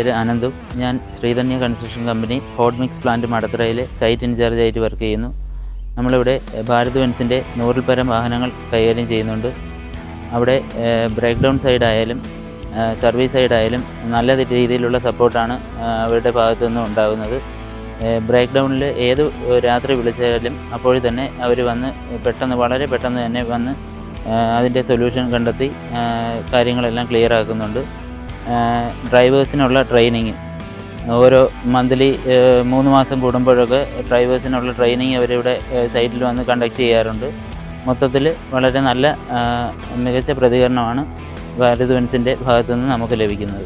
പേര് അനന്തും. ഞാൻ Sreedhanya construction company hot mix plant മടത്തറയിലെ സൈറ്റ് ഇൻചാർജായിട്ട് വർക്ക് ചെയ്യുന്നു. നമ്മളിവിടെ ഭാരത് ബെൻസിൻ്റെ 100-ൽ പരം വാഹനങ്ങൾ കൈകാര്യം ചെയ്യുന്നുണ്ട്. അവിടെ ബ്രേക്ക് ഡൗൺ സൈഡായാലും സർവീസ് സൈഡായാലും നല്ല രീതിയിലുള്ള സപ്പോർട്ടാണ് അവരുടെ ഭാഗത്തു നിന്നും ഉണ്ടാകുന്നത്. ബ്രേക്ക് ഡൗണിൽ ഏത് രാത്രി വിളിച്ചാലും അപ്പോൾ തന്നെ അവർ വന്ന് വളരെ പെട്ടെന്ന് തന്നെ വന്ന് അതിൻ്റെ സൊല്യൂഷൻ കണ്ടെത്തി കാര്യങ്ങളെല്ലാം ക്ലിയർ ആക്കുന്നുണ്ട്. ഡ്രൈവേഴ്സിനുള്ള ട്രെയിനിങ് ഓരോ മന്ത്ലി 3 മാസം കൂടുമ്പോഴൊക്കെ ഡ്രൈവേഴ്സിനുള്ള ട്രെയിനിങ് അവരിവിടെ സൈറ്റിൽ വന്ന് കണ്ടക്ട് ചെയ്യാറുണ്ട്. മൊത്തത്തിൽ വളരെ നല്ല മികച്ച പ്രതികരണമാണ് ഭാരത് ബെൻസിൻ്റെ ഭാഗത്തു നിന്ന് നമുക്ക് ലഭിക്കുന്നത്.